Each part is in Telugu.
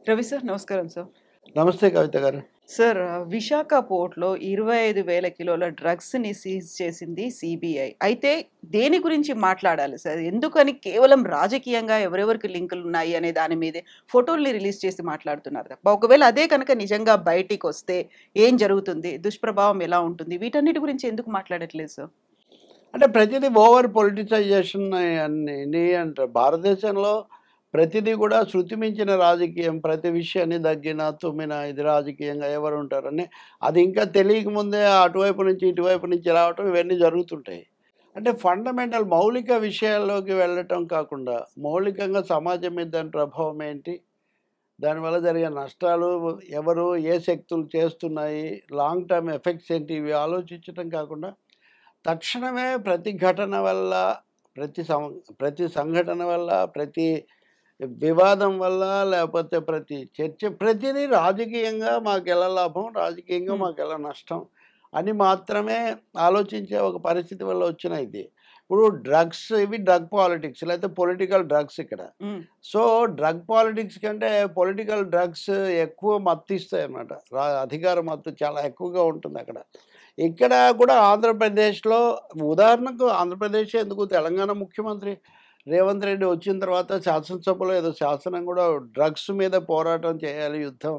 రవి సార్ నమస్కారం సార్. నమస్తే కవిత గారు. సార్ విశాఖ పోర్ట్‌లో 25,000 కిలోల డ్రగ్స్‌ని సీజ్ చేసింది సీబీఐ. అయితే దేని గురించి మాట్లాడాలి సార్? ఎందుకని కేవలం రాజకీయంగా ఎవరెవరికి లింకులున్నాయి అనే దాని మీదే ఫోటోల్ని రిలీజ్ చేసి మాట్లాడుతున్నారు తప్ప, ఒకవేళ అదే కనుక నిజంగా బయటికొస్తే ఏం జరుగుతుంది? దుష్ప్రభావం ఎలా ఉంటుంది? వీటన్నిటి గురించి ఎందుకు మాట్లాడట్లేదు సార్? అంటే ప్రతిదీ ఓవర్ పొలిటిసైజేషన్ అని అంటారు. భారతదేశంలో ప్రతిదీ కూడా శృతి మించిన రాజకీయం. ప్రతి విషయాన్ని దగ్గిన, తుమ్మిన ఇది రాజకీయంగా ఎవరు ఉంటారని అది ఇంకా తెలియకముందే అటువైపు నుంచి ఇటువైపు నుంచి రావటం ఇవన్నీ జరుగుతుంటాయి. అంటే ఫండమెంటల్ మౌలిక విషయాల్లోకి వెళ్ళటం కాకుండా మౌలికంగా సమాజం మీద దాని ప్రభావం ఏంటి? దానివల్ల జరిగే నష్టాలు ఎవరు, ఏ శక్తులు చేస్తున్నాయి, లాంగ్ టర్మ్ ఎఫెక్ట్స్ ఏంటి ఇవి ఆలోచించటం కాకుండా తక్షణమే ప్రతి ఘటన వల్ల, ప్రతి సంఘటన వల్ల, ప్రతి వివాదం వల్ల, లేకపోతే ప్రతి చర్చ ప్రతిదీ రాజకీయంగా మాకెలా లాభం, రాజకీయంగా హ్మ్. మాకెలా నష్టం అని మాత్రమే ఆలోచించే ఒక పరిస్థితి వల్ల వచ్చిన ఇది. ఇప్పుడు డ్రగ్స్ ఇవి డ్రగ్ పాలిటిక్స్ లేకపోతే పొలిటికల్ డ్రగ్స్ ఇక్కడ. హ్మ్. సో, డ్రగ్ పాలిటిక్స్ కంటే పొలిటికల్ డ్రగ్స్ ఎక్కువ మత్తిస్తాయన్నమాట. అధికార మత్తు చాలా ఎక్కువగా ఉంటుందక్కడ. ఇక్కడ కూడా ఆంధ్రప్రదేశ్‌లో ఉదాహరణకు ఆంధ్రప్రదేశే ఎందుకు తెలంగాణ ముఖ్యమంత్రి రేవంత్ రెడ్డి వచ్చిన తర్వాత శాసనసభలో ఏదో శాసనం కూడా డ్రగ్స్ మీద పోరాటం చేయాలి, యుద్ధం.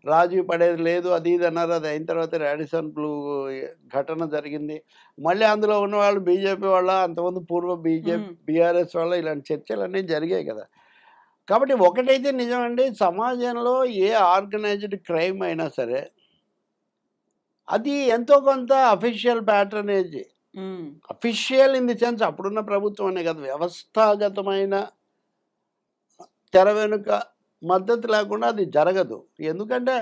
రాజీ పడేది లేదు అది ఇది అన్నారు. అది అయిన తర్వాత రాడిసన్ బ్లూ ఘటన జరిగింది. మళ్ళీ అందులో ఉన్నవాళ్ళు బీజేపీ వాళ్ళ, అంతకుముందు పూర్వ హ్మ్. బీఆర్ఎస్ వాళ్ళ ఇలాంటి చర్చలన్నీ జరిగాయి కదా! కాబట్టి ఒకటైతే నిజమండి, సమాజంలో ఏ ఆర్గనైజ్డ్ క్రైమ్ అయినా సరే అది ఎంతో కొంత అఫీషియల్ ప్యాట్రనేజ్. హ్మ్. అఫీషియల్ ఇన్ ది సెన్స్ అప్పుడున్న ప్రభుత్వం అనే కాదు, వ్యవస్థాగతమైన తెర వెనుక మద్దతు లేకుండా అది జరగదు. ఎందుకంటే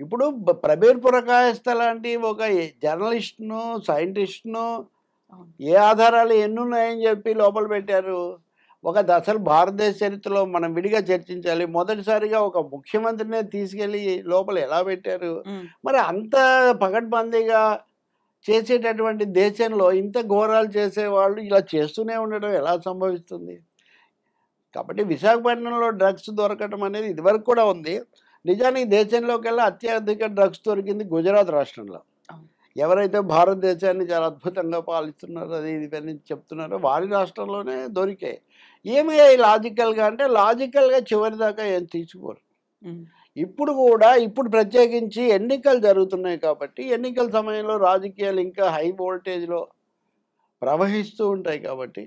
ఇప్పుడు ప్రబీర్ పురకాయస్థ లాంటి ఒక జర్నలిస్ట్‌ను, సైంటిస్ట్‌ను అవును. ఏ ఆధారాలు ఎన్నున్నాయని చెప్పి లోపల పెట్టారు. అసలు భారతదేశ చరిత్రలో మనం విడిగా చర్చించాలి. మొదటిసారిగా ఒక ముఖ్యమంత్రినే తీసుకెళ్ళి లోపల ఎలా పెట్టారు? హ్మ్. మరి అంత పకడ్బందీగా చేసేటటువంటి దేశంలో ఇంత ఘోరాలు చేసేవాళ్ళు ఇలా చేస్తూనే ఉండడం ఎలా సంభవిస్తుంది? కాబట్టి విశాఖపట్నంలో డ్రగ్స్ దొరకటం అనేది ఇదివరకు కూడా ఉంది. నిజానికి దేశంలోకెల్లా అత్యధిక డ్రగ్స్ దొరికింది గుజరాత్ రాష్ట్రంలో. అవును. ఎవరైతే భారతదేశాన్ని చాలా అద్భుతంగా పాలిస్తున్నారో అది ఇవన్నీ చెప్తున్నారో వారి రాష్ట్రంలోనే దొరికాయి. ఏమయ్యాయి లాజికల్‌గా అంటే లాజికల్‌గా చివరిదాకా ఏం తీసుకోరు. హ్మ్. ఇప్పుడు ప్రత్యేకించి ఎన్నికలు జరుగుతున్నాయి కాబట్టి ఎన్నికల సమయంలో రాజకీయాలు ఇంకా హై వోల్టేజ్‌లో ప్రవహిస్తూ ఉంటాయి కాబట్టి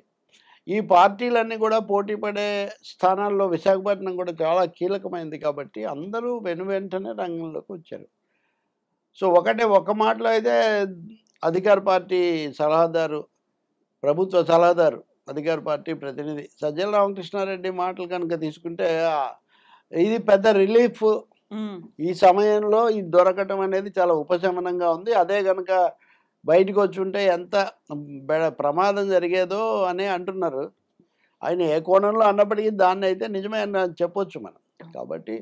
ఈ పార్టీలన్నీ కూడా పోటీ పడే స్థానాల్లో విశాఖపట్నం కూడా చాలా కీలకమైంది కాబట్టి అందరూ వెనువెంటనే రంగంలోకి వచ్చారు. సో, ఒక మాటలో అయితే అధికార పార్టీ సలహాదారు, ప్రభుత్వ సలహాదారు, అధికార పార్టీ ప్రతినిధి సజ్జల రామకృష్ణారెడ్డి మాటలు కనుక తీసుకుంటే ఇది పెద్ద రిలీఫ్. హ్మ్. ఈ సమయంలో ఇది దొరకటం అనేది చాలా ఉపశమనంగా ఉంది. అదే గనక బయటికొచ్చుంటే ఎంత ప్రమాదం జరిగేదో అని అంటున్నారు. ఆయన ఏ కోణంలో అన్నప్పటికీ దాన్నయితే నిజమే అని చెప్పొచ్చు మనం. కాబట్టి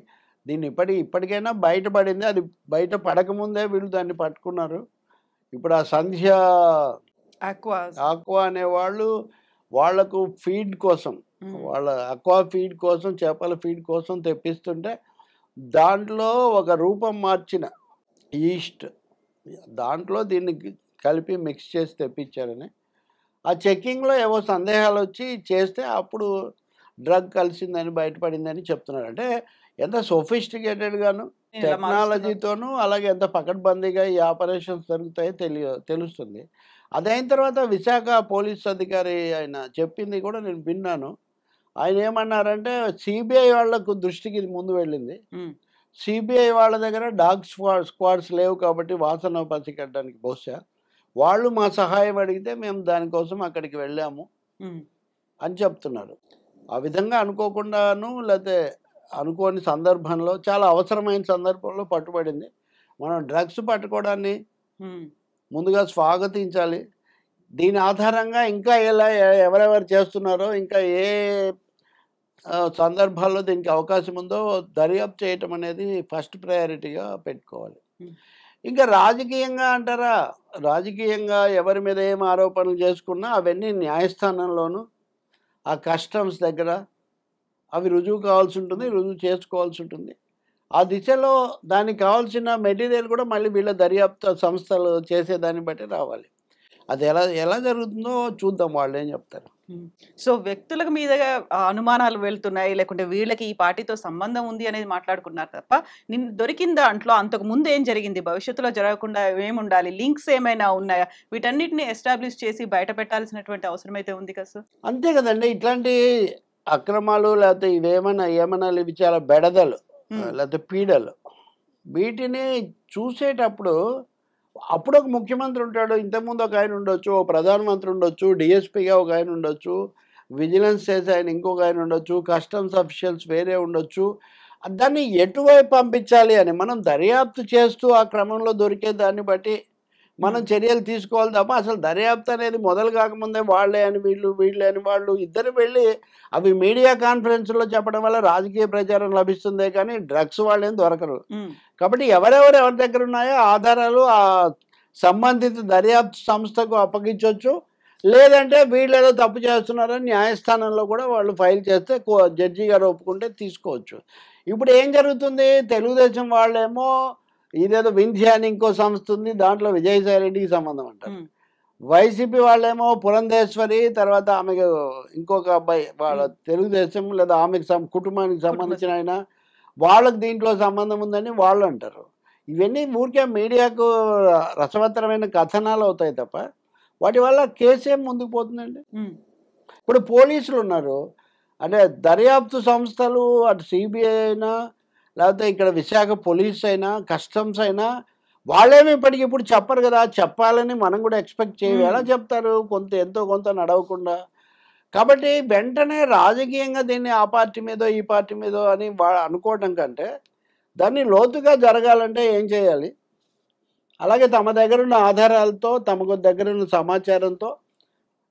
దీన్ని ఇప్పటికైనా బయటపడింది. అది బయట పడకముందే వీళ్ళు దాన్ని పట్టుకున్నారు. ఇప్పుడు ఆ సంధ్య ఆక్వాస్. ఆక్వా అనేవాళ్ళు వాళ్ళకు ఫీడ్ కోసం, హ్మ్. వాళ్ళ అక్వా ఫీడ్ కోసం, చేపల ఫీడ్ కోసం తెప్పిస్తుంటే దాంట్లో ఒక రూపం మార్చిన ఈస్ట్ దాంట్లో దీన్ని కలిపి మిక్స్ చేసి తెప్పించారని. ఆ చెకింగ్‌లో ఏవో సందేహాలొచ్చి చేస్తే అప్పుడు డ్రగ్ కలిసిందని బయటపడిందని చెప్తున్నారు. అంటే ఎంత సోఫిస్టికేటెడ్‌గాను ఇలా మారుస్తున్నారు. టెక్నాలజీతోనూ అలాగే ఎంత పకడ్బందీగా ఈ ఆపరేషన్స్ జరుగుతాయో తెలుస్తుంది. అదయిన తర్వాత విశాఖ పోలీస్ అధికారి ఆయన చెప్పింది కూడా నేను విన్నాను. ఆయనేమన్నారంటే సీబీఐ వాళ్ళకు దృష్టికి ఇది ముందు వెళ్ళింది. హ్మ్. సీబీఐ వాళ్ళ దగ్గర డాగ్ స్క్వాడ్స్ లేవు కాబట్టి వాసన పసిగట్టడానికి బహుశా. వాళ్ళు మా సహాయం అడిగితే మేము దానికోసం అక్కడికి వెళ్ళాము హ్మ్. అని చెప్తున్నారు. ఆ విధంగా అనుకోకుండాను లేతే అనుకోని సందర్భంలో చాలా అవసరమైన సందర్భంలో పట్టుబడింది. మనం డ్రగ్స్ పట్టుకోవడాన్ని హ్మ్. ముందుగా స్వాగతించాలి. దీని ఆధారంగా ఇంకా ఎవరెవరు చేస్తున్నారో ఇంకా ఏ సందర్భాల్లో దీనికి అవకాశం ఉందో దర్యాప్తు చేయటం అనేది ఫస్ట్ ప్రయారిటీగా పెట్టుకోవాలి. హ్మ్. ఇంకా రాజకీయంగా అంటారా? రాజకీయంగా ఎవరి మీద ఏం ఆరోపణలు చేసుకున్నా అవన్నీ న్యాయస్థానంలోను, ఆ కస్టమ్స్ దగ్గర అవి రుజువు కావాల్సి ఉంటుంది. రుజువు చేసుకోవాల్సి ఉంటుంది. ఆ దిశలో దానికి కావాల్సిన మెటీరియల్ కూడా మళ్ళీ వీళ్ళ దర్యాప్తు సంస్థలు చేసేదాన్ని బట్టి రావాలి. అది ఎలా ఎలా జరుగుతుందో చూద్దాం వాళ్ళేం చెప్తారు. సో వ్యక్తులకు మీదగా అనుమానాలు వెళ్తున్నాయి. లేకుంటే వీళ్ళకి ఈ పార్టీతో సంబంధం ఉంది అనేది మాట్లాడుకున్నారు తప్ప, నిన్ను దొరికిన దాంట్లో అంతకు ముందు ఏం జరిగింది? భవిష్యత్తులో జరగకుండా ఏముండాలి? లింక్స్ ఏమైనా ఉన్నాయా? వీటన్నిటిని ఎస్టాబ్లిష్ చేసి బయట పెట్టాల్సినటువంటి అవసరం అయితే ఉంది కదా సార్? అంతే కదండీ! ఇట్లాంటి అక్రమాలు లేకపోతే ఏమనాలి ఇవి చాలా బెడదలు హ్మ్. లేకపోతే పీడలు. వీటిని చూసేటప్పుడు అప్పుడు ఒక ముఖ్యమంత్రి ఉంటాడు. ఇంతకుముందు ఒక ఆయన ఉండొచ్చు. ఓ ప్రధానమంత్రి ఉండొచ్చు. డీఎస్పీగా ఒక ఆయన ఉండొచ్చు. విజిలెన్స్ చేసే ఆయన ఇంకొక ఆయన ఉండొచ్చు. కస్టమ్స్ అఫీషియల్స్ వేరే ఉండొచ్చు. దాన్ని ఎటువైపు పంపించాలి అని మనం దర్యాప్తు చేస్తూ ఆ క్రమంలో దొరికే దాన్ని బట్టి మనం హ్మ్. చర్యలు తీసుకోవాలి తప్ప అసలు దర్యాప్తు అనేది మొదలు కాకముందే వాళ్ళే అని వీళ్ళు, వీళ్ళే అని వాళ్ళు ఇద్దరు వెళ్ళి అవి మీడియా కాన్ఫరెన్స్‌లో చెప్పడం వల్ల రాజకీయ ప్రచారం లభిస్తుందే కానీ డ్రగ్స్ వాళ్ళేం దొరకరు. హ్మ్. కాబట్టి ఎవరి దగ్గర ఉన్నాయో ఆధారాలు సంబంధిత దర్యాప్తు సంస్థకు అప్పగించొచ్చు. లేదంటే వీళ్ళేదో తప్పు చేస్తున్నారని న్యాయస్థానంలో కూడా వాళ్ళు ఫైల్ చేస్తే జడ్జి గారు ఒప్పుకుంటే తీసుకోవచ్చు. ఇప్పుడు ఏం జరుగుతుంది? తెలుగుదేశం వాళ్ళేమో ఇదేదో వింధ్య అని ఇంకో సంస్థ ఉంది. దాంట్లో విజయసాయి రెడ్డికి సంబంధం అంటారు. హ్మ్. వైసీపీ వాళ్ళేమో పురంధేశ్వరి తర్వాత ఆమెకు ఇంకొక అబ్బాయి వాళ్ళ హ్మ్. తెలుగుదేశం లేదా ఆమెకు కుటుంబానికి కుటుంబ సంబంధించిన ఆయన వాళ్ళకి దీంట్లో సంబంధం ఉందని వాళ్ళు అంటారు. ఇవన్నీ ఊరికే మీడియాకు రసవత్తరమైన కథనాలు అవుతాయి తప్ప వాటి వల్ల కేసు ఏం ముందుకు పోతుందండి. హ్మ్. ఇప్పుడు పోలీసులు ఉన్నారు. అంటే దర్యాప్తు సంస్థలు అటు సిబిఐ అయినా లేకపోతే ఇక్కడ విశాఖ పోలీస్ అయినా కస్టమ్స్ అయినా వాళ్ళేమి ఇప్పటికిప్పుడు చెప్పరు కదా. చెప్పాలని మనం కూడా ఎక్స్పెక్ట్ చేయం. హ్మ్. ఎలా చెప్తారు? ఎంతో కొంత నడవకుండా. కాబట్టి వెంటనే రాజకీయంగా దీన్ని ఆ పార్టీ మీదో ఈ పార్టీ మీదో అని అనుకోవటం కంటే దాన్ని లోతుగా జరగాలంటే ఏం చేయాలి? అలాగే తమ దగ్గరున్న ఆధారాలతో తమకు దగ్గరున్న సమాచారంతో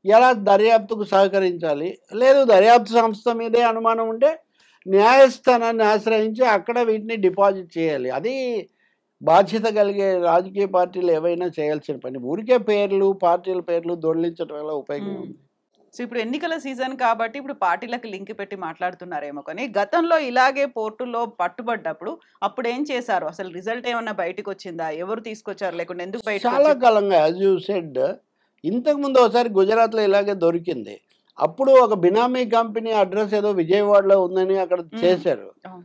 ఎలా దర్యాప్తుకు సహకరించాలి? లేదు దర్యాప్తు సంస్థ మీదే అనుమానం ఉంటే న్యాయస్థానాన్ని ఆశ్రయించి అక్కడ వీటిని డిపాజిట్ చేయాలి. అది బాధ్యత కలిగే రాజకీయ పార్టీలు ఏవైనా చేయాల్సిన పని. ఊరికే పేర్లు, పార్టీల పేర్లు దొర్లించడం వల్ల ఉపయోగం హ్మ్. ఉంది. సో ఇప్పుడు ఎన్నికల సీజన్ కాబట్టి ఇప్పుడు పార్టీలకు లింక్ పెట్టి మాట్లాడుతున్నారేమో కానీ గతంలో ఇలాగే పోర్టుల్లో పట్టుబడ్డప్పుడు అప్పుడు ఏం చేశారు? అసలు రిజల్ట్ ఏమన్నా బయటికొచ్చిందా? ఎవరు తీసుకొచ్చారు? లేకుంటే ఎందుకు చాలా బయటకొచ్చింది? కాలంగా యాజ్ యూ సెడ్ ఇంతకుముందు ఒకసారి గుజరాత్‌లో ఇలాగే దొరికింది. అప్పుడు ఒక బినామీ కంపెనీ అడ్రెస్ ఏదో విజయవాడలో ఉందని అక్కడ హ్మ్. చేశారు. అవును.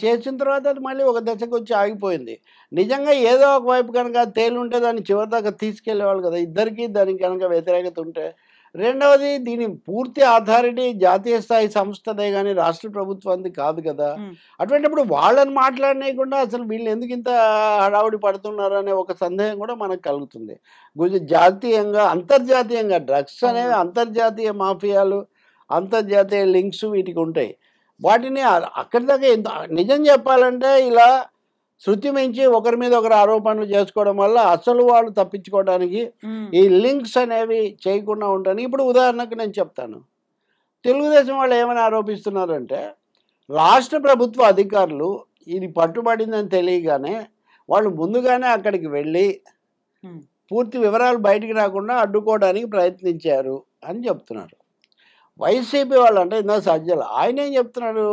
చేసిన తర్వాత అది మళ్ళీ ఒక దశకొచ్చి ఆగిపోయింది. నిజంగా ఏదో ఒక వైపు గనక తేలుంటే దాన్ని చివరిదాకా తీసుకెళ్ళేవాళ్ళు కదా! ఇద్దరికీ దానికి గనక వ్యతిరేకత ఉంటే. రెండవది దీని పూర్తి అథారిటీ జాతీయ స్థాయి సంస్థదే గాని రాష్ట్ర ప్రభుత్వానిది కాదు కదా! హ్మ్. అటువంటిప్పుడు వాళ్ళని మాట్లాడనీయకుండా అసలు వీళ్ళు ఎందుకింత హడావుడి పడుతున్నారనే ఒక సందేహం కూడా మనకు కలుగుతుంది. జాతీయంగా, అంతర్జాతీయంగా డ్రగ్స్ అనేవి అవును. అంతర్జాతీయ మాఫియాలు, అంతర్జాతీయ లింక్స్ వీటికుంటాయి. వాటిని అక్కడి దాకా నిజం చెప్పాలంటే ఇలా శృతి మించి ఒకరి మీద ఒకరు ఆరోపణలు చేసుకోవడం వల్ల అసలు వాళ్ళు తప్పించుకోవడానికి హ్మ్. ఈ లింక్స్ అనేవి చేయకుండా ఉంటాను. ఇప్పుడు ఉదాహరణకు నేను చెప్తాను. తెలుగుదేశం వాళ్ళు ఏమని ఆరోపిస్తున్నారంటే, రాష్ట్ర ప్రభుత్వ అధికారులు ఇది పట్టుబడిందని తెలియగానే వాళ్ళు ముందుగానే అక్కడికి వెళ్ళి హ్మ్. పూర్తి వివరాలు బయటికి రాకుండా అడ్డుకోవడానికి ప్రయత్నించారు అని చెప్తున్నారు. వైసీపీ వాళ్ళు అంటే ఇందాక సజ్జల ఆయనేం చెప్తున్నాడు?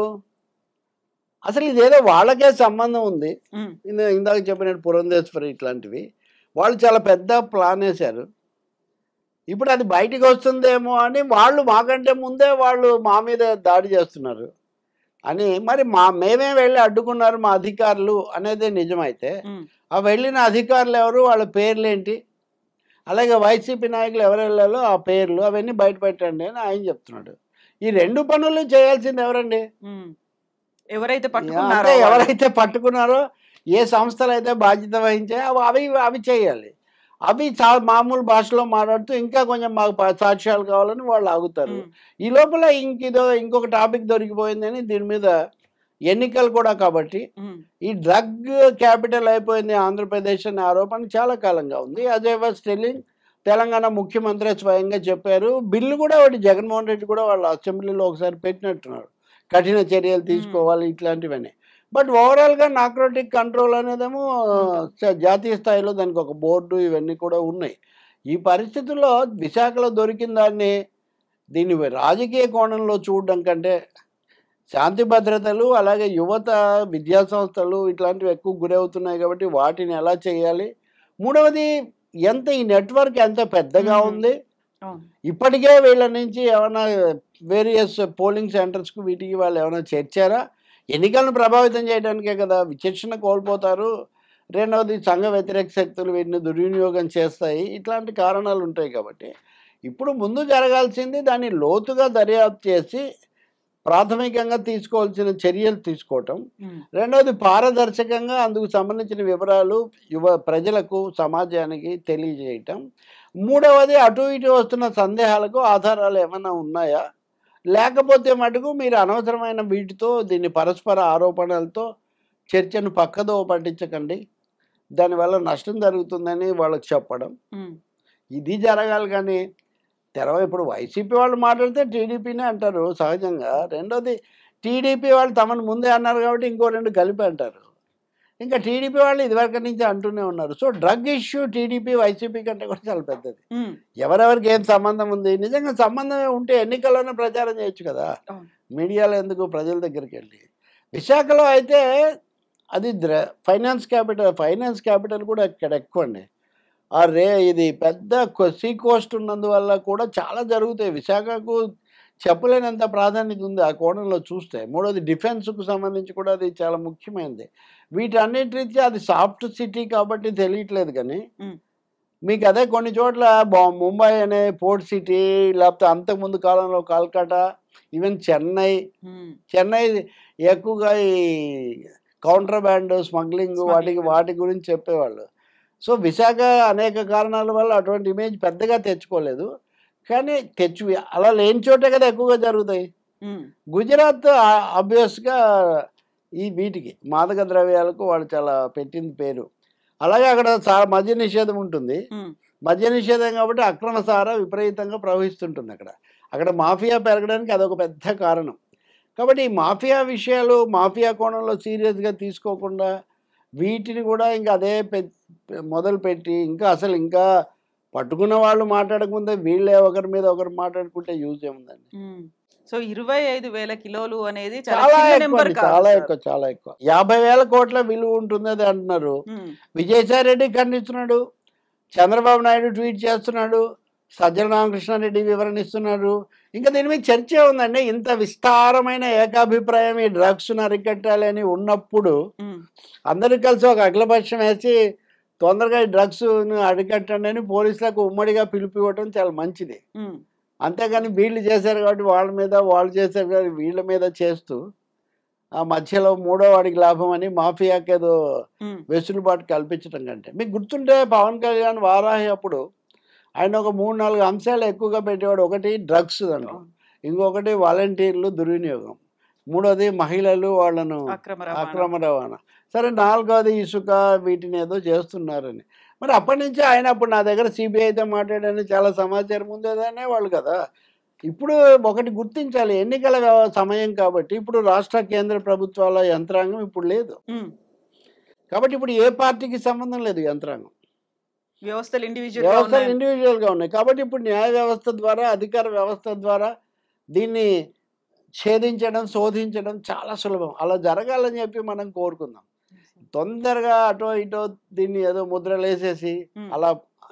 అసలు ఇదేదో వాళ్ళకే సంబంధం ఉంది. హ్మ్. ఇందాక చెప్పినట్టు పురంధేశ్వరి ఇట్లాంటివి. వాళ్ళు చాలా పెద్ద ప్లానేశారు. ఇప్పుడు అది బయటికొస్తుందేమో అని వాళ్ళు మాకంటే ముందే వాళ్ళు మా మీద దాడి చేస్తున్నారు అని మరి మేమే వెళ్లి అడ్డుకున్నారు మా అధికారులు అనేదే నిజమైతే, హ్మ్. ఆ వెళ్ళిన అధికారులు ఎవరు? వాళ్ళ పేర్లేంటి? అలాగే వైసీపీ నాయకులు ఎవరెళ్ళాలో ఆ పేర్లు అవన్నీ బయట పెట్టండి అని ఆయన చెప్తున్నాడు. ఈ 2 పనులు చేయాల్సింది ఎవరండి? హ్మ్. ఎవరైతే అంటే పట్టుకున్నారో వాళ్ళు. ఎవరైతే పట్టుకున్నారో, ఏ సంస్థలైతే బాధ్యత వహించాయో అవి అవి చేయాలి. అవి మామూలు భాషలో మాట్లాడుతూ ఇంకా కొంచెం మాకు సాక్ష్యాలు కావాలని వాళ్ళు ఆగుతారు. హ్మ్. ఈ లోపల ఇంకొక టాపిక్ దొరికిపోయిందని దీని మీద ఎన్నికలు కూడా కాబట్టి, హ్మ్. ఈ డ్రగ్ క్యాపిటల్ అయిపోయింది ఆంధ్రప్రదేశ్ అనే ఆరోపణ చాలా కాలంగా ఉంది. As I was telling Telangana ముఖ్యమంత్రి స్వయంగా చెప్పారు. బిల్లు కూడా ఒకటి జగన్మోహన్ రెడ్డి కూడా వాళ్ళ అసెంబ్లీలో ఒకసారి పెట్టినట్టున్నారు. కఠిన చర్యలు హ్మ్. తీసుకోవాలి ఇట్లాంటివన్నీ. బట్ ఓవరాల్‌గా నార్కోటిక్ కంట్రోల్ అనేదేమో ఉంటుంది. జాతీయ స్థాయిలో దానికి ఒక బోర్డు ఇవన్నీ కూడా ఉన్నాయి. ఈ పరిస్థితుల్లో విశాఖలో దొరికిన దాన్ని దీన్ని రాజకీయ కోణంలో చూడడం కంటే శాంతి భద్రతలు అలాగే యువత విద్యా సంస్థలు ఇట్లాంటివి ఎక్కువ గురవుతున్నాయి కాబట్టి వాటిని ఎలా చేయాలి? మూడవది ఈ నెట్వర్క్ ఎంత పెద్దగా ఉంది? ఇప్పటికే వీళ్ళ నుంచి ఏమైనా వేరియస్ పోలింగ్ సెంటర్స్‌కి వీటికి వాళ్ళు ఏమైనా చేర్చారా? ఎన్నికలను ప్రభావితం చేయడానికే కదా! విచక్షణ కోల్పోతారు. రెండవది సంఘ వ్యతిరేక శక్తులు వీటిని దుర్వినియోగం చేస్తాయి. ఇట్లాంటి కారణాలు ఉంటాయి కాబట్టి, ఇప్పుడు ముందు జరగాల్సింది దాన్ని లోతుగా దర్యాప్తు చేసి ప్రాథమికంగా తీసుకోవాల్సిన చర్యలు తీసుకోవటం. రెండవది పారదర్శకంగా అందుకు సంబంధించిన వివరాలు ప్రజలకు, సమాజానికి తెలియజేయటం. మూడవది అటు ఇటు వస్తున్న సందేహాలకు ఆధారాలు ఏమైనా ఉన్నాయా? లేకపోతే మటుకు మీరు అనవసరమైన వీటితో దీన్ని పరస్పర ఆరోపణలతో చర్చను పక్కదోవ పట్టించకండి. దానివల్ల నష్టం జరుగుతుందని వాళ్ళకి చెప్పడం. ఇది జరగాలి కానీ ఇప్పుడు వైసీపీ వాళ్ళు మాట్లాడితే టీడీపీనే అంటారు సహజంగా. రెండోది టీడీపీ వాళ్ళు తమను ముందే అన్నారు కాబట్టి ఇంకో 2 కలిపి అంటారు. ఇంకా టీడీపీ వాళ్ళు ఇదివరకు నుంచి అంటూనే ఉన్నారు. So drug issue TDP, YCP కంటే కూడా చాలా పెద్దది. ఎవరెవరికి ఏం సంబంధం ఉంది? నిజంగా సంబంధం ఉంటే ఎన్నికల్లోనే ప్రచారం చేయొచ్చు కదా! మీడియాలో ఎందుకు ప్రజల దగ్గరికి వెళ్ళి. విశాఖలో అయితే అది ఫైనాన్స్ క్యాపిటల్ కూడా ఇక్కడ ఎక్కువ అండి. ఇది పెద్ద సీ కోస్ట్ ఉన్నందువల్ల కూడా చాలా జరుగుతాయి. విశాఖకు చెప్పలేనంత ప్రాధాన్యత ఉంది ఆ కోణంలో చూస్తే. మూడోది డిఫెన్స్‌కు సంబంధించి కూడా అది చాలా ముఖ్యమైనది. వీటన్నిటి రీత్యా అది సాఫ్ట్ సిటీ కాబట్టి తెలియట్లేదు కానీ, మీకు అదే కొన్ని చోట్ల ముంబై అనే పోర్ట్ సిటీ, లేకపోతే అంతకుముందు కాలంలో కల్కట్టా, ఈవెన్ చెన్నై ఎక్కువగా ఈ కౌంటర్‌బ్యాండ్, స్మగ్లింగ్ వాటి గురించి చెప్పేవాళ్ళు. సో విశాఖ అనేక కారణాల వల్ల అటువంటి ఇమేజ్ పెద్దగా తెచ్చుకోలేదు. కానీ అలా లేని చోటే కదా ఎక్కువగా జరుగుతాయి. గుజరాత్ ఆబ్వియస్‌గా వీటికి మాదక ద్రవ్యాలకు వాళ్ళు చాలా పెట్టింది పేరు. అలాగే అక్కడ మద్య నిషేధం ఉంటుంది. మద్య నిషేధం కాబట్టి అక్రమ సారా విపరీతంగా ప్రవహిస్తుంటుంది అక్కడ. అక్కడ మాఫియా పెరగడానికి అదొక పెద్ద కారణం. కాబట్టి ఈ మాఫియా విషయాలు మాఫియా కోణంలో సీరియస్‌గా తీసుకోకుండా వీటిని కూడా ఇంకా అదే మొదలుపెట్టి ఇంకా పట్టుకున్న వాళ్ళు మాట్లాడకముందే వీళ్ళే ఒకరి మీద ఒకరు మాట్లాడుకుంటే యూజ్ ఏముందండి? సో 25,000 కిలోలు అనేది చాలా ఎక్కువ. 50,000 కోట్ల విలువ ఉంటుంది అది అంటున్నారు. విజయసాయి రెడ్డి ఖండిస్తున్నాడు, చంద్రబాబు నాయుడు ట్వీట్ చేస్తున్నాడు, సజ్జల రామకృష్ణారెడ్డి వివరణ ఇస్తున్నారు. ఇంకా దీని మీద చర్చ ఉందండి. ఇంత విస్తారమైన ఏకాభిప్రాయం ఈ డ్రగ్స్ను అరికట్టాలి అని ఉన్నప్పుడు అందరూ కలిసి ఒక అఖిలపక్షం వేసి తొందరగా ఈ డ్రగ్స్ను అరికట్టండి అని పోలీసులకు ఉమ్మడిగా పిలుపు ఇవ్వటం చాలా మంచిది. అంతేగాని వీళ్ళు చేశారు కాబట్టి వాళ్ళ మీద, వాళ్ళు చేశారు కాబట్టి వీళ్ళ మీద చేస్తూ ఆ మధ్యలో మూడో వాడికి లాభం అని మాఫియాకి ఏదో వెసులుబాటు కల్పించడం కంటే, మీకు గుర్తుంటే పవన్ కళ్యాణ్ వారాహి అప్పుడు ఆయన ఒక 3-4 అంశాలు ఎక్కువగా పెట్టేవాడు. ఒకటి డ్రగ్స్ దాంట్లో, ఇంకొకటి వాలంటీర్లు దుర్వినియోగం, మూడోది మహిళలు వాళ్ళను అక్రమ రవాణా, సరే నాలుగోది ఇసుక, వీటిని ఏదో చేస్తున్నారని. మరి అప్పటి నుంచి ఆయన అప్పుడు నా దగ్గర సిబిఐతో మాట్లాడని చాలా సమాచారం ఉందేదనే వాళ్ళు కదా. ఇప్పుడు ఒకటి గుర్తించాలి, ఎన్నికల సమయం కాబట్టి ఇప్పుడు రాష్ట్ర కేంద్ర ప్రభుత్వాల యంత్రాంగం ఇప్పుడు లేదు. కాబట్టి ఇప్పుడు ఏ పార్టీకి సంబంధం లేదు యంత్రాంగం, వ్యవస్థలు ఇండివిజువల్గా ఉన్నాయి. కాబట్టి ఇప్పుడు న్యాయ వ్యవస్థ ద్వారా, అధికార వ్యవస్థ ద్వారా దీన్ని ఛేదించడం, శోధించడం చాలా సులభం. అలా జరగాలని చెప్పి మనం కోరుకుందాం. తొందరగా అటో ఇటో దీన్ని ఏదో ముద్రలేసేసి అలా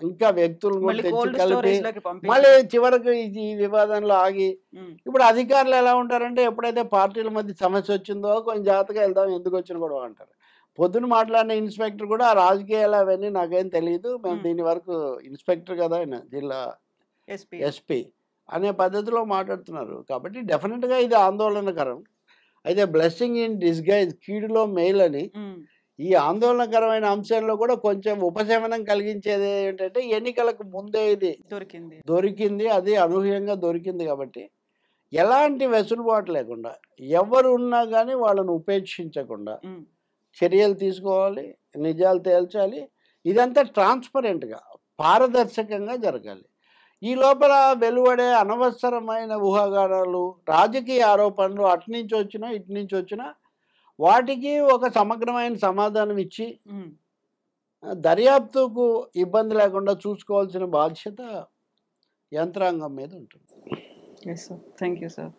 ఇంకా వ్యక్తులు కూడా తెచ్చి కలిపి మళ్ళీ చివరకు ఈ వివాదంలో ఆగి, ఇప్పుడు అధికారులు ఎలా ఉంటారంటే ఎప్పుడైతే పార్టీల మధ్య సమస్య వచ్చిందో కొంచెం జాగ్రత్తగా వెళ్దాం, ఎందుకు వచ్చిన గొడవ అంటారు. పొద్దున మాట్లాడిన ఇన్స్పెక్టర్ కూడా ఆ రాజకీయాలు అవన్నీ నాకేం తెలియదు, మేము దీని వరకు ఇన్స్పెక్టర్ కదా ఆయన జిల్లా ఎస్పీ అనే పద్ధతిలో మాట్లాడుతున్నారు. కాబట్టి డెఫినెట్గా ఇది ఆందోళనకరం. అయితే బ్లెస్సింగ్ ఇన్ డిస్గైజ్, కీడులో మెయిల్ అని ఈ ఆందోళనకరమైన అంశంలో కూడా కొంచెం ఉపశమనం కలిగించేది ఏంటంటే ఎన్నికలకు ముందే ఇది దొరికింది, అది అనూహ్యంగా దొరికింది. కాబట్టి ఎలాంటి వెసులుబాటు లేకుండా ఎవరు ఉన్నా కానీ వాళ్ళను ఉపేక్షించకుండా చర్యలు తీసుకోవాలి, నిజాలు తేల్చాలి. ఇదంతా ట్రాన్స్పరెంట్గా, పారదర్శకంగా జరగాలి. ఈ లోపల వెలువడే అనవసరమైన ఊహాగానాలు, రాజకీయ ఆరోపణలు అటు నుంచి వచ్చినా ఇటు నుంచి వచ్చినా వాటికి ఒక సమగ్రమైన సమాధానం ఇచ్చి దర్యాప్తుకు ఇబ్బంది లేకుండా చూసుకోవాల్సిన బాధ్యత యంత్రాంగం మీద ఉంటుంది. Thank you sir.